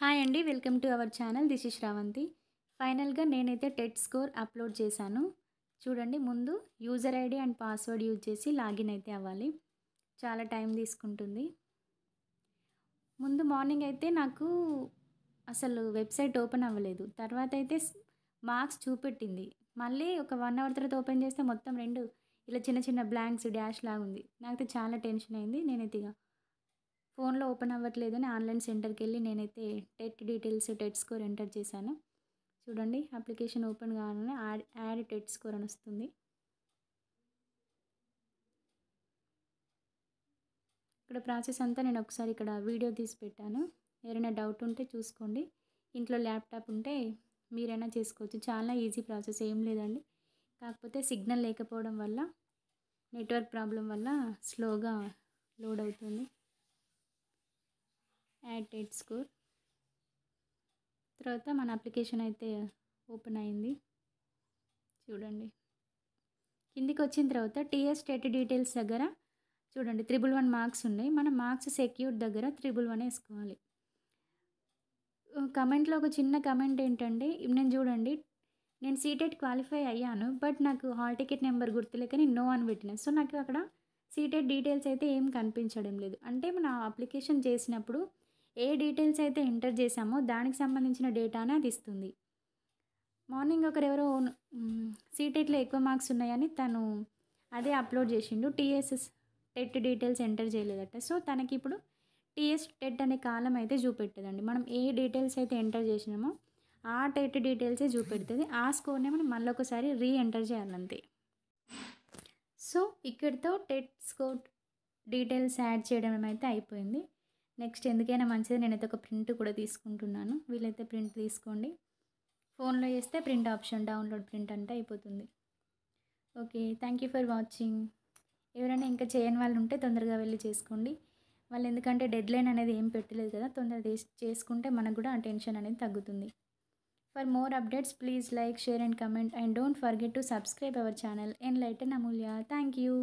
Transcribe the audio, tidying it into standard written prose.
Hi అండి, welcome to our channel. This is Sravanthi. ఫైనల్గా నేనైతే టెట్ స్కోర్ అప్లోడ్ చేశాను. చూడండి, ముందు user ID and password use చేసి లాగిన్ అయితే అవ్వాలి. చాలా టైం తీసుకుంటుంది. ముందు మార్నింగ్ అయితే నాకు అసలు వెబ్సైట్ ఓపెన్ అవ్వలేదు. తర్వాత అయితే మార్క్స్ చూపెట్టింది. మళ్ళీ ఒక 1 అవర్ తర్వాత ఓపెన్ చేస్తే మొత్తం రెండు ఇలా చిన్న చిన్న బ్లాంక్స్ డాష్ లాగా ఉంది. నాకైతే చాలా టెన్షన్ అయింది. నేనైతే ఇక ఫోన్లో ఓపెన్ అవ్వట్లేదని ఆన్లైన్ సెంటర్కి వెళ్ళి నేనైతే TET details, TET score enter చేశాను. చూడండి, అప్లికేషన్ ఓపెన్ కాగానే యాడ్ టెట్ స్కోర్ అని వస్తుంది. ఇక్కడ ప్రాసెస్ అంతా నేను ఒకసారి ఇక్కడ వీడియో తీసి పెట్టాను. ఎవరైనా డౌట్ ఉంటే చూసుకోండి. ఇంట్లో ల్యాప్టాప్ ఉంటే మీరైనా చేసుకోవచ్చు. చాలా ఈజీ ప్రాసెస్, ఏం లేదండి. కాకపోతే సిగ్నల్ లేకపోవడం వల్ల, నెట్వర్క్ ప్రాబ్లం వల్ల స్లోగా లోడ్ అవుతుంది. యాడ్ టెట్ స్కోర్ తర్వాత మన అప్లికేషన్ అయితే ఓపెన్ అయింది. చూడండి, కిందికి వచ్చిన తర్వాత టీఎస్ టెట్ డీటెయిల్స్ దగ్గర చూడండి 111 మార్క్స్ ఉన్నాయి. మనం మార్క్స్ సెక్యూర్ దగ్గర 111 వేసుకోవాలి. కమెంట్లో ఒక చిన్న కమెంట్ ఏంటంటే, నేను చూడండి, నేను సీటెట్ క్వాలిఫై అయ్యాను, బట్ నాకు హాల్ టికెట్ నెంబర్ గుర్తులేక నేను నో అని పెట్టిన. సో నాకు అక్కడ సీటెట్ డీటెయిల్స్ అయితే ఏం కనిపించడం లేదు. అంటే మన అప్లికేషన్ చేసినప్పుడు ఏ డీటెయిల్స్ అయితే ఎంటర్ చేసామో దానికి సంబంధించిన డేటానే అది ఇస్తుంది. మార్నింగ్ ఒకరెవరో సీటెట్లో ఎక్కువ మార్క్స్ ఉన్నాయని తను అదే అప్లోడ్ చేసిండు. టీఎస్ టెట్ డీటెయిల్స్ ఎంటర్ చేయలేదట. సో తనకి ఇప్పుడు టీఎస్ టెట్ అనే కాలం అయితే చూపెట్టదండి. మనం ఏ డీటెయిల్స్ అయితే ఎంటర్ చేసినామో ఆ టెట్ డీటెయిల్సే చూపెడుతుంది. ఆ స్కోర్నే మనం మళ్ళీ ఒకసారి ఎంటర్ చేయాలంతే. సో ఇక్కడితో టెట్ స్కోర్ డీటెయిల్స్ యాడ్ చేయడం అయితే అయిపోయింది. నెక్స్ట్ ఎందుకైనా మంచిది, నేనైతే ఒక ప్రింట్ కూడా తీసుకుంటున్నాను. వీలైతే ప్రింట్ తీసుకోండి. ఫోన్లో చేస్తే ప్రింట్ ఆప్షన్, డౌన్లోడ్ ప్రింట్ అంటే అయిపోతుంది. Okay, thank you for watching. ఎవరైనా ఇంకా చేయని వాళ్ళు ఉంటే తొందరగా వెళ్ళి చేసుకోండి. వాళ్ళు ఎందుకంటే డెడ్లైన్ అనేది ఏం పెట్టలేదు కదా, తొందరగా చేసుకుంటే మనకు కూడా ఆ టెన్షన్ అనేది తగ్గుతుంది. For more updates please like, share and comment, and don't forget to subscribe our channel enlighten Amulya. Thank you.